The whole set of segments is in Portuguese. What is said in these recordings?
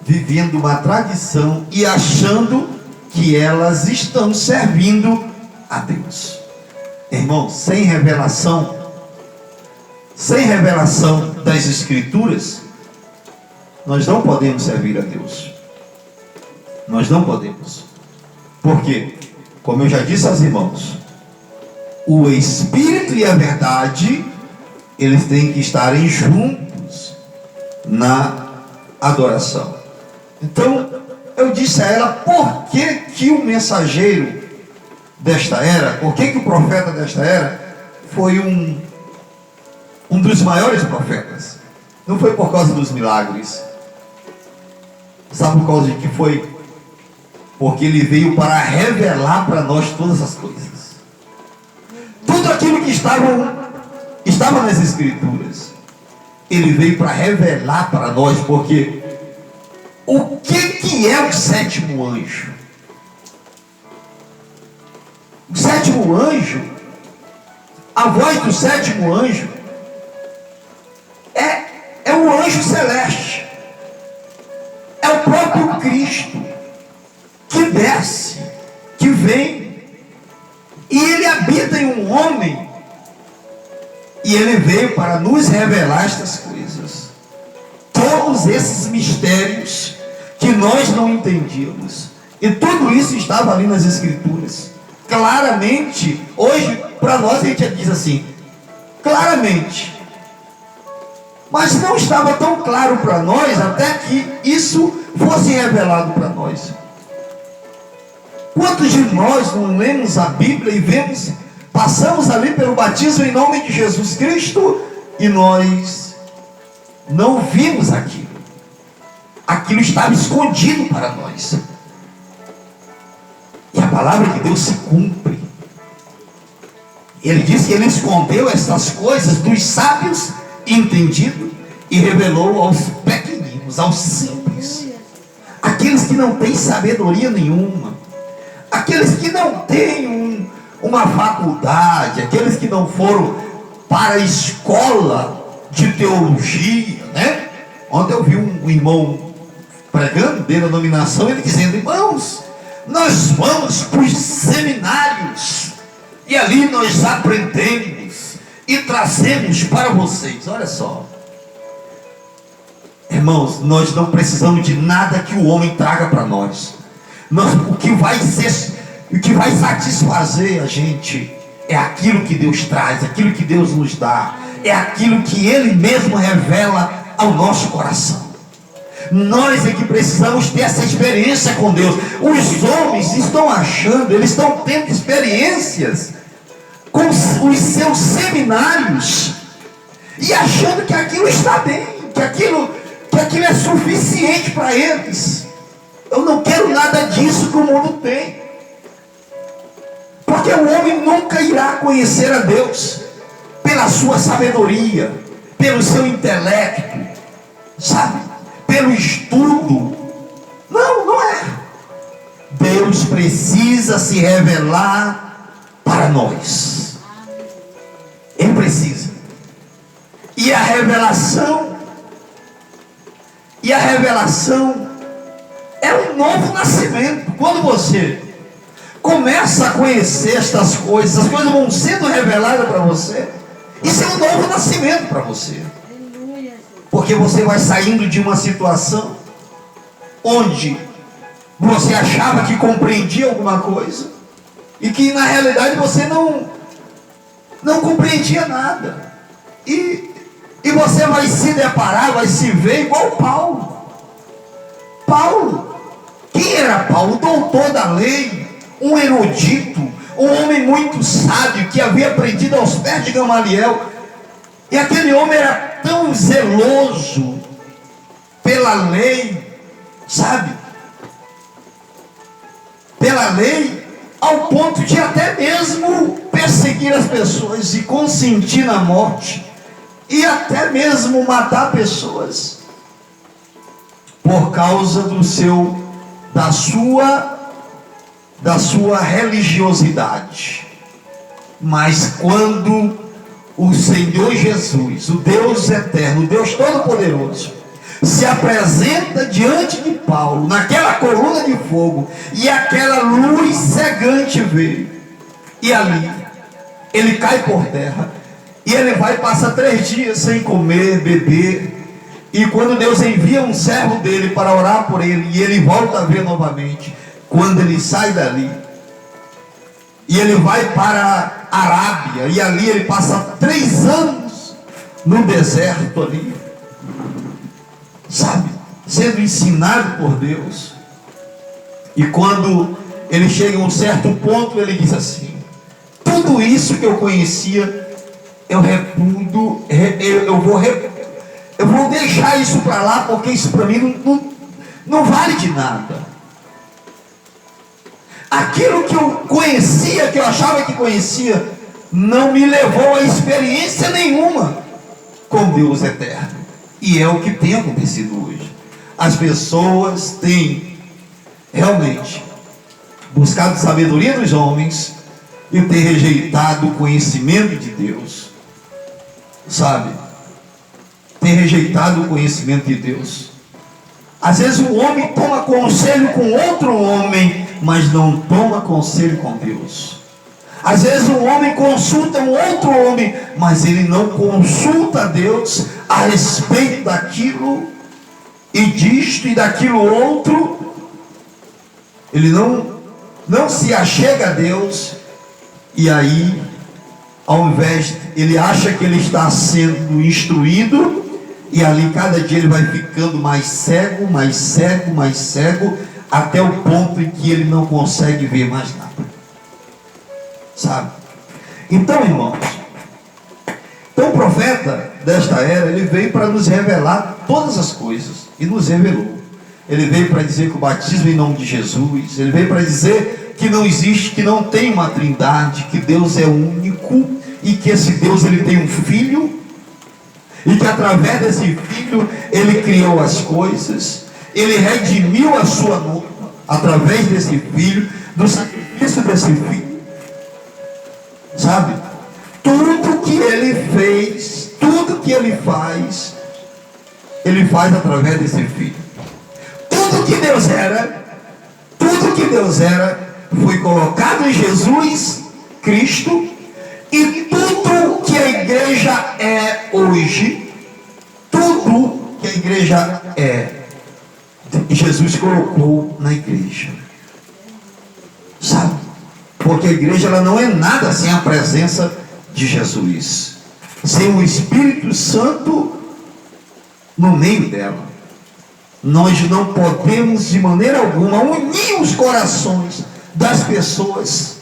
vivendo uma tradição e achando que elas estão servindo a Deus. Irmão, sem revelação das Escrituras, nós não podemos servir a Deus. Nós não podemos. Por quê? Como eu já disse aos irmãos, o Espírito e a verdade, eles têm que estarem juntos na adoração. Então, eu disse a ela, por que o mensageiro desta era, por que o profeta desta era foi um dos maiores profetas? Não foi por causa dos milagres. Sabe por causa de que foi? Porque ele veio para revelar para nós todas as coisas. Tudo aquilo que estava nas Escrituras, ele veio para revelar para nós. Porque o que é o sétimo anjo? O sétimo anjo, a voz do sétimo anjo é o anjo celeste, é o próprio Cristo que desce, que vem, e ele habita em um homem, e ele veio para nos revelar estas coisas, todos esses mistérios que nós não entendíamos, e tudo isso estava ali nas Escrituras, claramente. Hoje, para nós, a gente diz assim, claramente, mas não estava tão claro para nós, até que isso fosse revelado para nós. Quantos de nós não lemos a Bíblia e passamos ali pelo batismo em nome de Jesus Cristo, e nós não vimos aquilo? Aquilo estava escondido para nós. E a palavra de Deus se cumpre. Ele disse que ele escondeu essas coisas dos sábios entendidos e revelou aos pequeninos, aos simples, aqueles que não têm sabedoria nenhuma, aqueles que não têm uma faculdade, aqueles que não foram para a escola de teologia, né? Ontem eu vi um irmão pregando, denominação, ele dizendo, irmãos, nós vamos para os seminários e ali nós aprendemos e trazemos para vocês. Olha só, irmãos, nós não precisamos de nada que o homem traga para nós. O que vai satisfazer a gente é aquilo que Deus traz, aquilo que Deus nos dá, é aquilo que Ele mesmo revela ao nosso coração. Nós é que precisamos ter essa experiência com Deus. Os homens estão achando, eles estão tendo experiências com os seus seminários e achando que aquilo está bem, que aquilo é suficiente para eles. Eu não quero nada disso que o mundo tem, porque o homem nunca irá conhecer a Deus pela sua sabedoria, pelo seu intelecto, sabe, pelo estudo. Não é. Deus precisa se revelar para nós. Ele precisa. E a revelação é um novo nascimento. Quando você começa a conhecer estas coisas, as coisas vão sendo reveladas para você. Isso é um novo nascimento para você. Porque você vai saindo de uma situação onde você achava que compreendia alguma coisa e que na realidade você não compreendia nada. E você vai se deparar, vai se ver igual Paulo. Quem era Paulo? Doutor da lei, um erudito, um homem muito sábio que havia aprendido aos pés de Gamaliel. E aquele homem era tão zeloso pela lei, sabe? Pela lei, ao ponto de até mesmo perseguir as pessoas e consentir na morte, e até mesmo matar pessoas, por causa da sua religiosidade. Mas quando o Senhor Jesus, o Deus eterno, o Deus todo-poderoso, se apresenta diante de Paulo, naquela coluna de fogo, e aquela luz cegante veio, e ali ele cai por terra, e ele vai passar 3 dias sem comer, beber, e quando Deus envia um servo dele para orar por ele, e ele volta a ver novamente, quando ele sai dali, e ele vai para a Arábia, e ali ele passa 3 anos no deserto ali, sabe, sendo ensinado por Deus. E quando ele chega a um certo ponto, ele diz assim: tudo isso que eu conhecia, eu repudo, eu vou deixar isso para lá, porque isso para mim não vale de nada. Aquilo que eu conhecia, que eu achava que conhecia, não me levou a experiência nenhuma com Deus eterno. E é o que tem acontecido hoje. As pessoas têm realmente buscado sabedoria dos homens e têm rejeitado o conhecimento de Deus. Sabe? Tem rejeitado o conhecimento de Deus. Às vezes o homem toma conselho com outro homem, mas não toma conselho com Deus. Às vezes um homem consulta um outro homem, mas ele não consulta a Deus a respeito daquilo e disto e daquilo outro. Ele não se achega a Deus, e aí, ao invés, ele acha que ele está sendo instruído, e ali cada dia ele vai ficando mais cego, mais cego, mais cego, até o ponto em que ele não consegue ver mais nada. Sabe? Então, irmãos, então o profeta desta era, ele veio para nos revelar todas as coisas, e nos revelou. Ele veio para dizer que o batismo em nome de Jesus, ele veio para dizer que não existe, que não tem uma trindade, que Deus é único, e que esse Deus ele tem um filho, e que através desse filho ele criou as coisas, ele redimiu a sua noiva através desse filho, do sacrifício desse filho. Sabe? Tudo que ele fez, tudo que ele faz através desse filho. Tudo que Deus era, foi colocado em Jesus Cristo, e tudo que a igreja é hoje, tudo que a igreja é, Jesus colocou na igreja. Sabe? Porque a igreja ela não é nada sem a presença de Jesus, sem o Espírito Santo no meio dela. Nós não podemos de maneira alguma unir os corações das pessoas,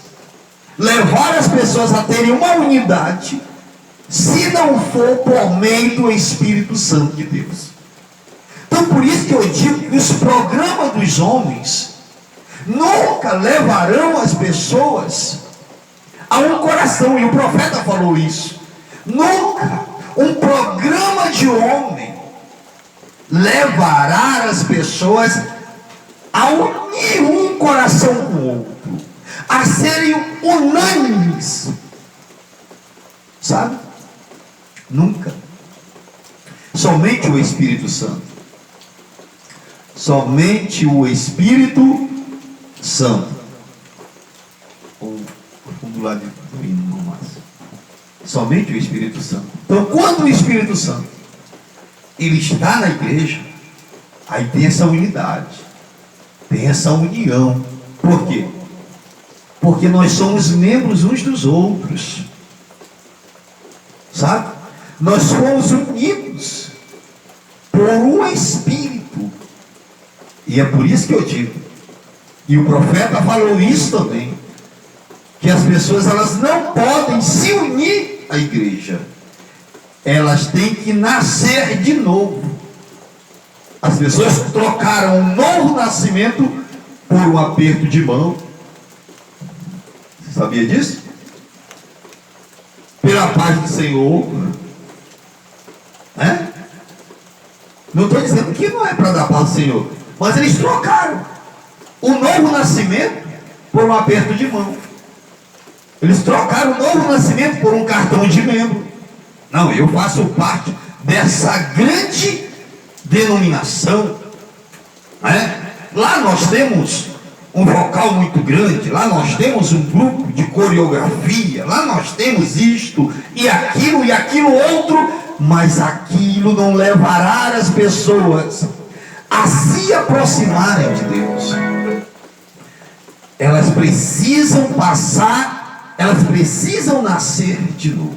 levar as pessoas a terem uma unidade, se não for por meio do Espírito Santo de Deus. Então por isso que eu digo que os programas dos homens nunca levarão as pessoas a um coração, e o profeta falou isso. Nunca um programa de homem levará as pessoas a unir um coração com o outro, a serem unânimes, sabe? Nunca. Somente o Espírito Santo. Somente o Espírito Santo. Ou do lado do hino, no máximo. Somente o Espírito Santo. Então, quando o Espírito Santo ele está na igreja, aí tem essa unidade, tem essa união. Por quê? Porque nós somos membros uns dos outros, sabe? Nós fomos unidos por um Espírito, e é por isso que eu digo, e o profeta falou isso também, que as pessoas elas não podem se unir à igreja, elas têm que nascer de novo. As pessoas trocaram um novo nascimento por um aperto de mão. Você sabia disso? Pela paz do Senhor. Não estou dizendo que não é para dar paz do Senhor, mas eles trocaram o novo nascimento por um aperto de mão. Eles trocaram o novo nascimento por um cartão de membro. Não, eu faço parte denominação, né? Lá nós temos um vocal muito grande, lá nós temos um grupo de coreografia, lá nós temos isto e aquilo outro, mas aquilo não levará as pessoas a se aproximarem de Deus. Elas precisam passar, elas precisam nascer de novo.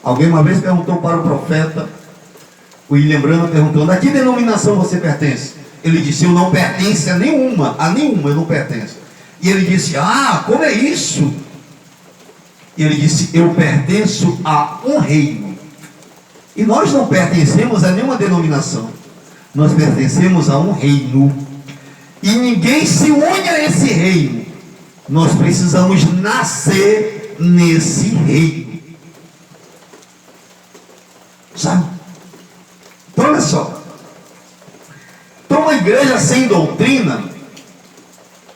Alguém uma vez perguntou para o profeta, o William Branham perguntou: a que denominação você pertence? Ele disse: eu não pertenço a nenhuma eu não pertenço. E ele disse: como é isso? E ele disse: eu pertenço a um reino. E nós não pertencemos a nenhuma denominação, nós pertencemos a um reino. E ninguém se une a esse reino. Nós precisamos nascer nesse reino. Sabe? Então olha só. Então uma igreja sem doutrina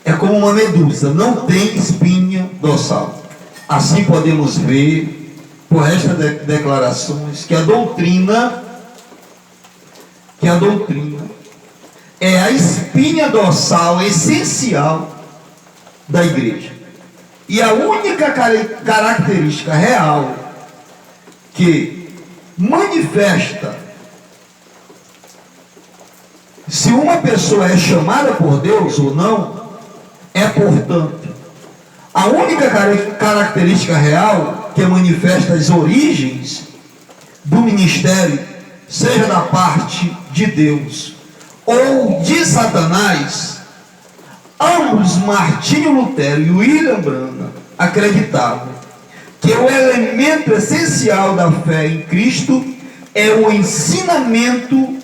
é como uma medusa, não tem espinha dorsal. Assim podemos ver por estas declarações que a doutrina é a espinha dorsal essencial da igreja. E a única característica real que manifesta se uma pessoa é chamada por Deus ou não, é, portanto, a única característica real que manifesta as origens do ministério, seja da parte de Deus ou de Satanás. Ambos, Martinho Lutero e William Branham, acreditavam que o elemento essencial da fé em Cristo é o ensinamento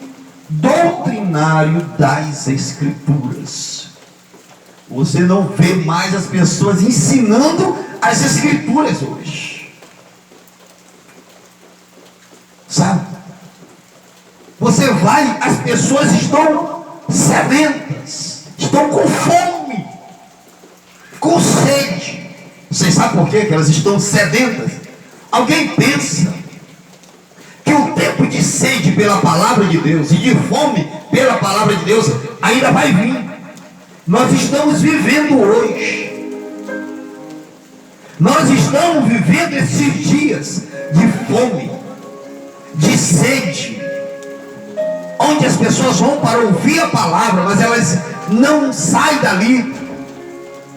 doutrinário das Escrituras. Você não vê mais as pessoas ensinando as Escrituras hoje, sabe? Você vai, as pessoas estão sedentas, estão com fome, com sede. Vocês sabem por quê que elas estão sedentas? Alguém pensa que o tempo de sede pela palavra de Deus e de fome pela palavra de Deus ainda vai vir? Nós estamos vivendo hoje, nós estamos vivendo esses dias de fome, de sede, onde as pessoas vão para ouvir a palavra, mas elas não saem dali.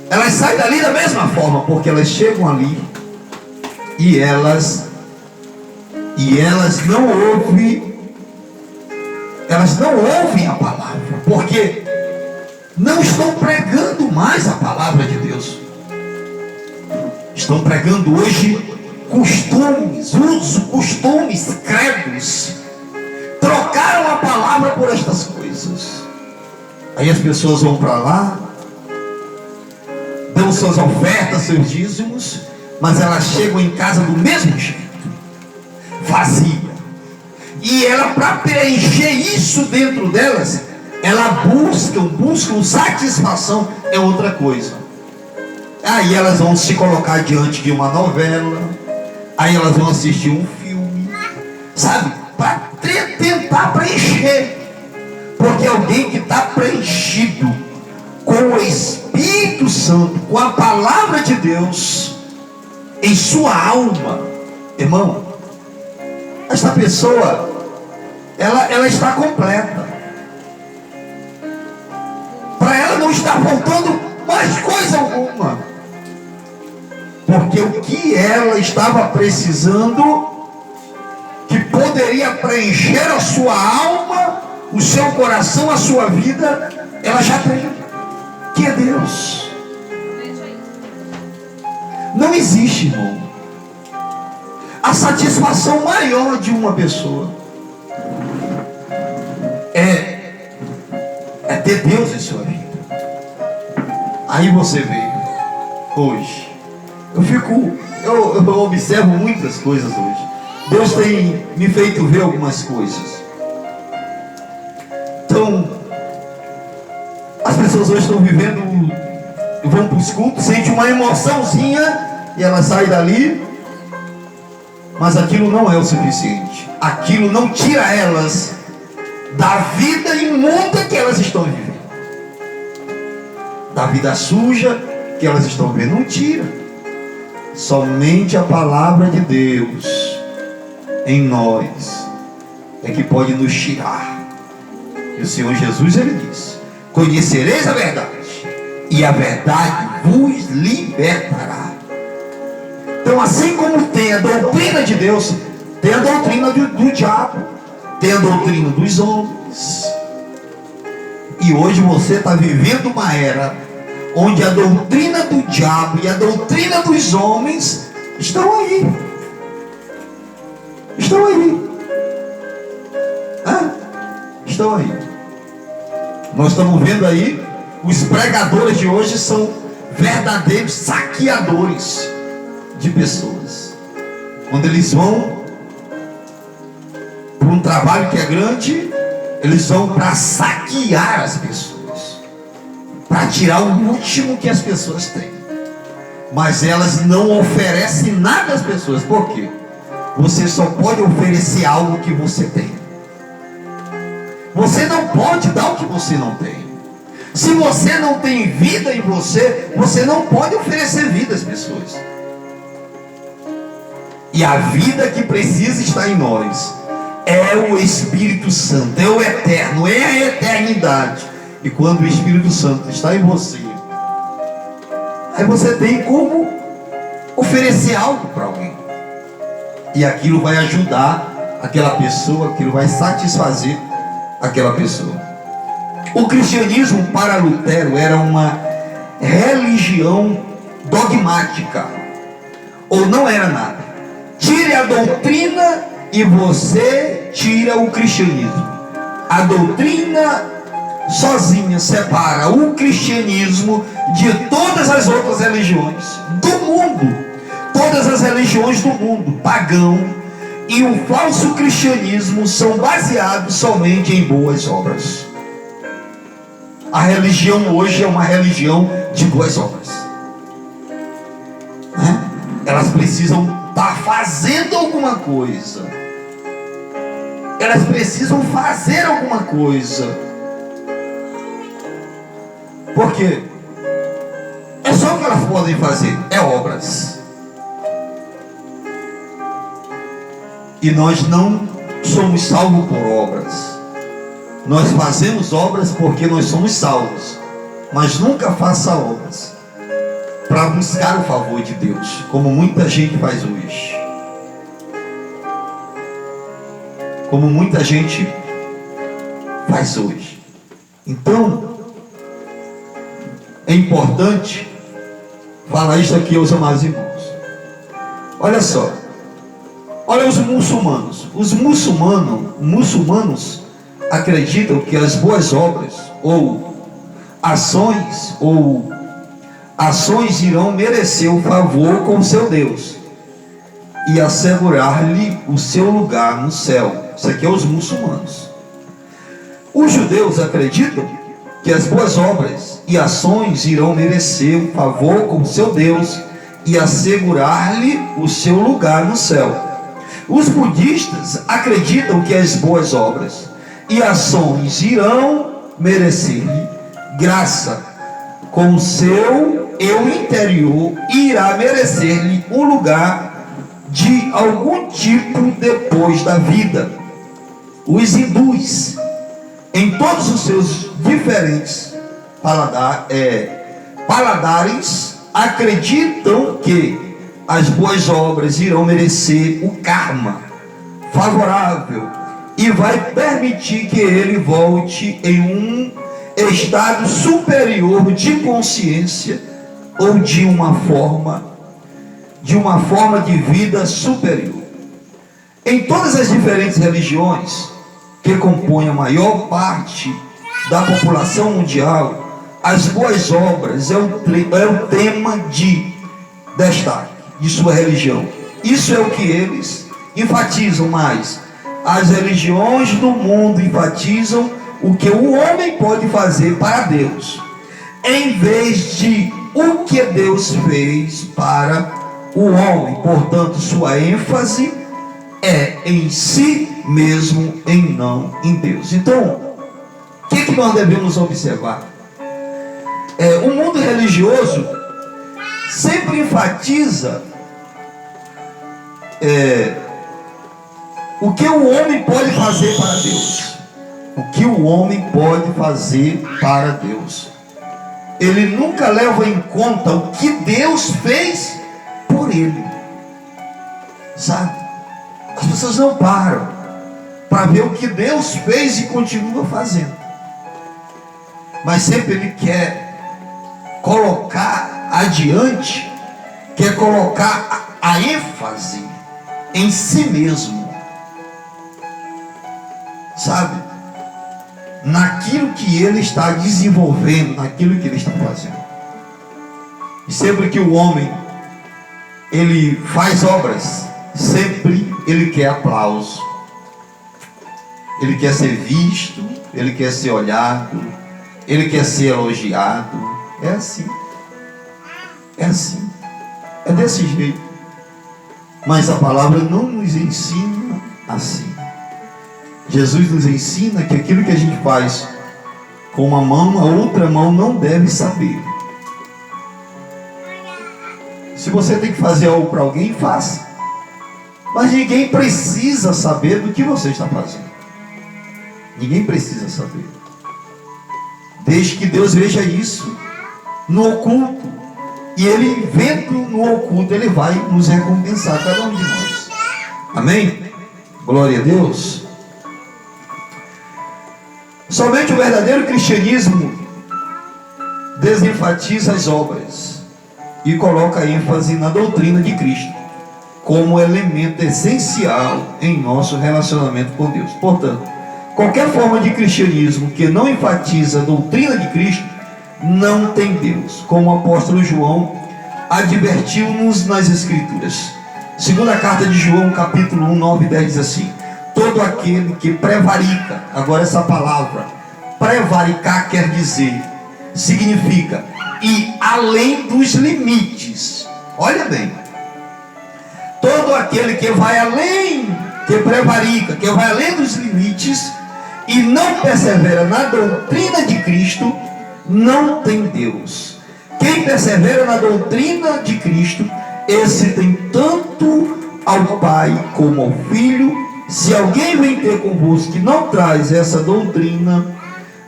Elas saem dali da mesma forma, porque elas chegam ali e elas não ouvem a palavra, porque não estão pregando mais a palavra de Deus. Estão pregando hoje costumes, credos. Trocaram a palavra por estas coisas. Aí as pessoas vão para lá, dão suas ofertas, seus dízimos, mas elas chegam em casa do mesmo jeito, vazia. E ela, para preencher isso dentro delas, elas buscam satisfação, é outra coisa. Aí elas vão se colocar diante de uma novela, aí elas vão assistir um filme, sabe? Para tentar preencher. Porque alguém que está preenchido com o Espírito Santo, com a palavra de Deus em sua alma, irmão, esta pessoa ela está completa. Para ela não está faltando mais coisa alguma, porque o que ela estava precisando, que poderia preencher a sua alma, o seu coração, a sua vida, ela já tem, que é Deus. Não existe, irmão, a satisfação maior de uma pessoa é ter Deus em sua vida. Aí você vê, hoje, eu observo muitas coisas hoje. Deus tem me feito ver algumas coisas. Então, as pessoas hoje estão vivendo, vão para os cultos, sentem uma emoçãozinha e elas saem dali, mas aquilo não é o suficiente. Aquilo não tira elas da vida imunda que elas estão vivendo, da vida suja que elas estão vivendo. Não tira. Somente a palavra de Deus em nós é que pode nos tirar. E o Senhor Jesus, ele diz: conhecereis a verdade, e a verdade vos libertará. Então, assim como tem a doutrina de Deus, tem a doutrina do diabo, tem a doutrina dos homens. E hoje você está vivendo uma era onde a doutrina do diabo e a doutrina dos homens estão aí. Estão aí. Estão aí. Nós estamos vendo aí, os pregadores de hoje são verdadeiros saqueadores de pessoas. Quando eles vão para um trabalho que é grande, eles vão para saquear as pessoas, para tirar o último que as pessoas têm. Mas elas não oferecem nada às pessoas. Por quê? Você só pode oferecer algo que você tem. Você não pode dar o que você não tem. Se você não tem vida em você, você não pode oferecer vida às pessoas. E a vida que precisa estar em nós é o Espírito Santo, é o eterno, é a eternidade. E quando o Espírito Santo está em você, aí você tem como oferecer algo para alguém. E aquilo vai ajudar aquela pessoa, aquilo vai satisfazer aquela pessoa. O cristianismo para Lutero era uma religião dogmática, ou não era nada. Tire a doutrina e você tira o cristianismo. A doutrina sozinha separa o cristianismo de todas as outras religiões do mundo. Todas as religiões do mundo, pagão e o falso cristianismo, são baseados somente em boas obras. A religião hoje é uma religião de boas obras. Elas precisam estar fazendo alguma coisa. Elas precisam fazer alguma coisa. Por quê? É só o que elas podem fazer, é obras. E nós não somos salvos por obras. Nós fazemos obras porque nós somos salvos. Mas nunca faça obras para buscar o favor de Deus, como muita gente faz hoje. Como muita gente faz hoje. Então, é importante falar isso aqui aos amados irmãos. Olha só. Olha os muçulmanos. Os muçulmanos acreditam que as boas obras ou ações irão merecer o favor com seu Deus e assegurar-lhe o seu lugar no céu. Isso aqui é os muçulmanos. Os judeus acreditam que as boas obras e ações irão merecer o favor com seu Deus e assegurar-lhe o seu lugar no céu. Os budistas acreditam que as boas obras e ações irão merecer-lhe graça com o seu eu interior e irá merecer-lhe um lugar de algum tipo depois da vida. Os hindus, em todos os seus diferentes paladares, acreditam que as boas obras irão merecer o karma favorável e vai permitir que ele volte em um estado superior de consciência ou de uma forma de vida superior. Em todas as diferentes religiões que compõem a maior parte da população mundial, as boas obras é o tema de destaque de sua religião. Isso é o que eles enfatizam mais. As religiões do mundo enfatizam o que o homem pode fazer para Deus, em vez de o que Deus fez para o homem. Portanto, sua ênfase é em se mesmo em não em Deus. Então, o que nós devemos observar? O mundo religioso sempre enfatiza o que o homem pode fazer para Deus. O que o homem pode fazer para Deus. Ele nunca leva em conta o que Deus fez por ele. Sabe? As pessoas não param para ver o que Deus fez e continua fazendo. Mas sempre ele quer colocar adiante, quer colocar a ênfase em si mesmo. Sabe? Naquilo que ele está desenvolvendo, naquilo que ele está fazendo. E sempre que o homem ele faz obras, sempre ele quer aplauso, ele quer ser visto, ele quer ser olhado, ele quer ser elogiado. É assim, é desse jeito. Mas a palavra não nos ensina assim. Jesus nos ensina que aquilo que a gente faz com uma mão, a outra mão não deve saber. Se você tem que fazer algo para alguém, faça. Mas ninguém precisa saber do que você está fazendo. Ninguém precisa saber. Desde que Deus veja isso no oculto. E Ele, vendo no oculto, Ele vai nos recompensar, cada um de nós. Amém? Glória a Deus. Somente o verdadeiro cristianismo desenfatiza as obras e coloca ênfase na doutrina de Cristo como elemento essencial em nosso relacionamento com Deus. Portanto, qualquer forma de cristianismo que não enfatiza a doutrina de Cristo não tem Deus, como o apóstolo João advertiu-nos nas Escrituras. Segunda carta de João, capítulo 1, 9 e 10 diz assim: todo aquele que prevarica, agora essa palavra prevaricar quer dizer, significa ir além dos limites. Olha bem, todo aquele que vai além, que prevarica, que vai além dos limites e não persevera na doutrina de Cristo, não tem Deus. Quem persevera na doutrina de Cristo, esse tem tanto ao Pai como ao Filho. Se alguém vem ter convosco que não traz essa doutrina,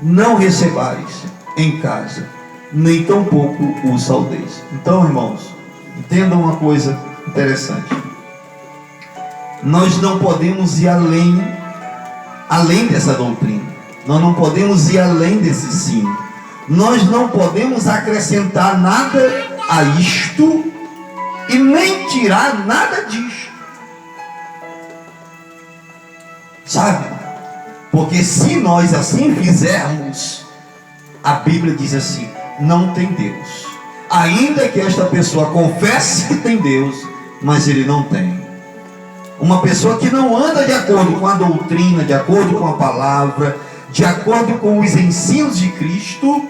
não recebais em casa, nem tampouco o saudeis. Então, irmãos, entendam uma coisa interessante. Nós não podemos ir além dessa doutrina. Nós não podemos ir além desse ensino. Nós não podemos acrescentar nada a isto e nem tirar nada disto. Sabe? Porque se nós assim fizermos, a Bíblia diz assim: não tem Deus. Ainda que esta pessoa confesse que tem Deus, mas ele não tem. Uma pessoa que não anda de acordo com a doutrina, de acordo com a palavra, de acordo com os ensinos de Cristo.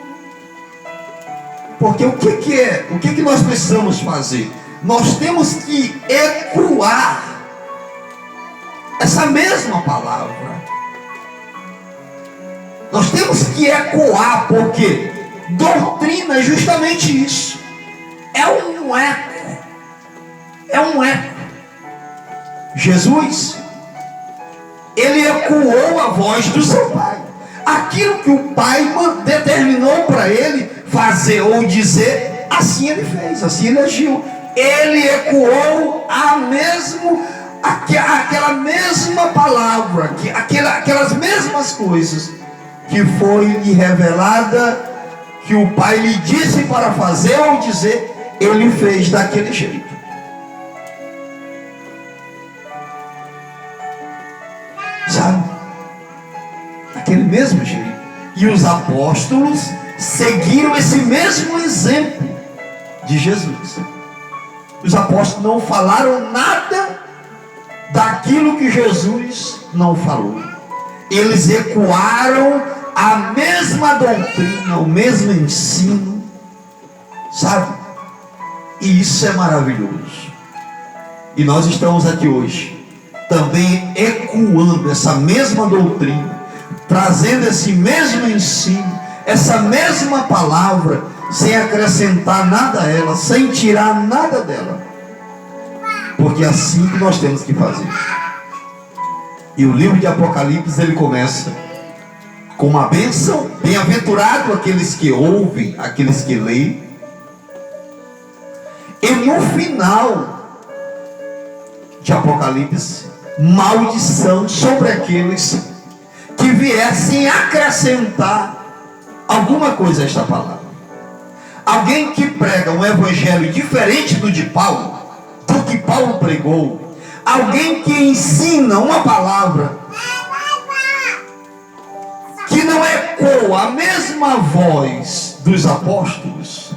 Porque o que nós precisamos fazer? Nós temos que ecoar essa mesma palavra. Nós temos que ecoar, porque doutrina é justamente isso. É um eco. É um eco. Jesus, ele ecoou a voz do seu Pai. Aquilo que o Pai determinou para ele fazer ou dizer, assim ele fez, assim ele agiu. Ele ecoou aquela mesma palavra, aquelas mesmas coisas que foi lhe revelada, que o Pai lhe disse para fazer ou dizer, ele fez daquele jeito. Sabe? Daquele mesmo jeito. E os apóstolos seguiram esse mesmo exemplo de Jesus. Os apóstolos não falaram nada daquilo que Jesus não falou. Eles ecoaram a mesma doutrina, o mesmo ensino, sabe? E isso é maravilhoso. E nós estamos aqui hoje também ecoando essa mesma doutrina, trazendo esse mesmo ensino, essa mesma palavra, sem acrescentar nada a ela, sem tirar nada dela. Porque é assim que nós temos que fazer. E o livro de Apocalipse, ele começa com uma bênção: bem-aventurado aqueles que ouvem, aqueles que leem. E no final de Apocalipse, maldição sobre aqueles que viessem acrescentar alguma coisa a esta palavra. Alguém que prega um evangelho diferente do de Paulo, do que Paulo pregou, alguém que ensina uma palavra que não ecoa a mesma voz dos apóstolos,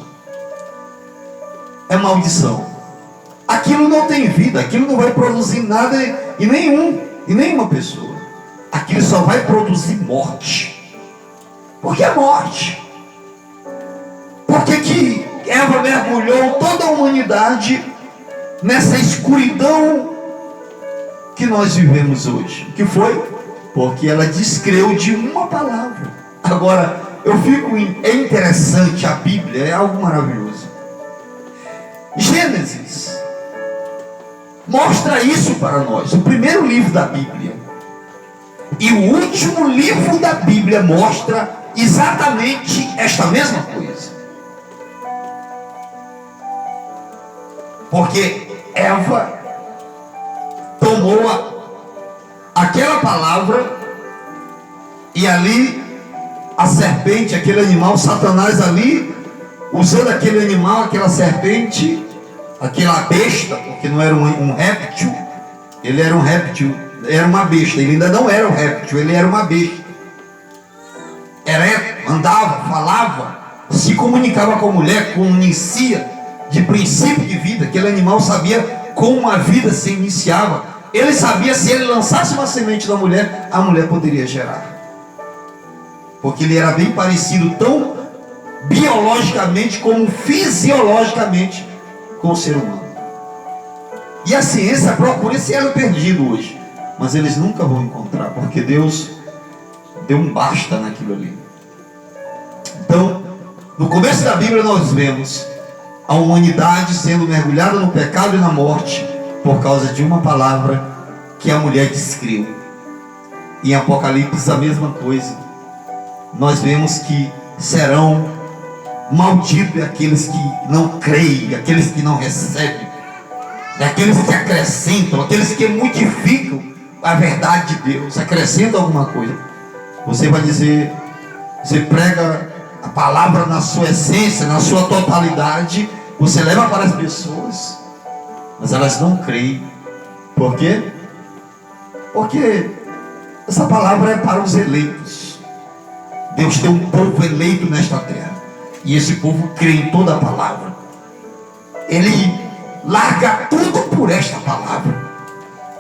é maldição. Aquilo não tem vida, aquilo não vai produzir nada em nenhuma pessoa. Aquilo só vai produzir morte. Porque é morte. Porque que Eva mergulhou toda a humanidade nessa escuridão que nós vivemos hoje. Que foi? Porque ela descreu de uma palavra. Agora, é interessante a Bíblia, é algo maravilhoso. Gênesis mostra isso para nós, o primeiro livro da Bíblia. E o último livro da Bíblia mostra exatamente esta mesma coisa. Porque Eva tomou aquela palavra e ali a serpente, aquele animal, Satanás ali, usando aquele animal, aquela serpente, aquela besta, porque não era um réptil, ele era um réptil, era uma besta, ele ainda não era um réptil, ele era uma besta. Andava, falava, se comunicava com a mulher, conhecia de princípio de vida. Aquele animal sabia como a vida se iniciava. Ele sabia, se ele lançasse uma semente na mulher, a mulher poderia gerar. Porque ele era bem parecido, tão biologicamente como fisiologicamente, com o ser humano. E a ciência procura esse elo perdido hoje, mas eles nunca vão encontrar, porque Deus deu um basta naquilo ali. Então, no começo da Bíblia nós vemos a humanidade sendo mergulhada no pecado e na morte por causa de uma palavra que a mulher descreveu. Em Apocalipse a mesma coisa. Nós vemos que serão malditos aqueles que não creem, aqueles que não recebem, aqueles que acrescentam, aqueles que modificam a verdade de Deus, acrescentam alguma coisa. Você vai dizer, você prega a palavra na sua essência, na sua totalidade, você leva para as pessoas, mas elas não creem. Por quê? Porque essa palavra é para os eleitos. Deus tem um povo eleito nesta terra, e esse povo crê em toda a palavra. Ele larga tudo por esta palavra.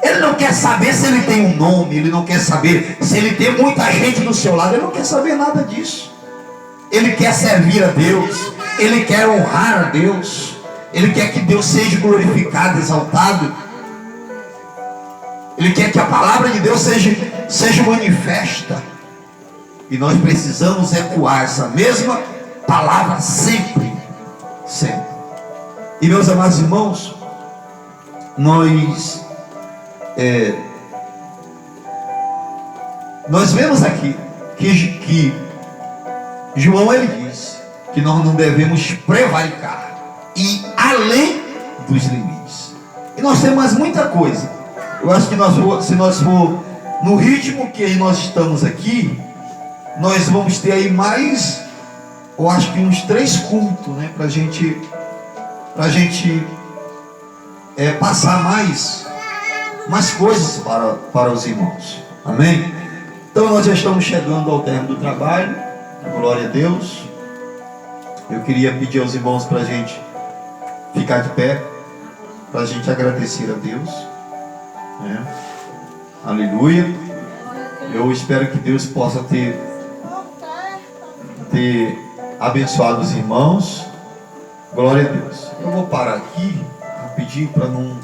Ele não quer saber se ele tem um nome, ele não quer saber se ele tem muita gente do seu lado, ele não quer saber nada disso. Ele quer servir a Deus, ele quer honrar a Deus, ele quer que Deus seja glorificado, exaltado. Ele quer que a palavra de Deus seja manifesta. E nós precisamos ecoar essa mesma palavra sempre, sempre. E meus amados irmãos, nós vemos aqui que João, ele diz que nós não devemos prevaricar e além dos limites. E nós temos mais muita coisa. Eu acho que se nós for no ritmo que nós estamos aqui, nós vamos ter aí mais, eu acho que uns 3 cultos, né, pra gente passar mais coisas para os irmãos. Amém? Então nós já estamos chegando ao término do trabalho. Glória a Deus. Eu queria pedir aos irmãos para a gente ficar de pé, para a gente agradecer a Deus. Aleluia. Eu espero que Deus possa ter abençoado os irmãos. Glória a Deus. Eu vou parar aqui rapidinho para não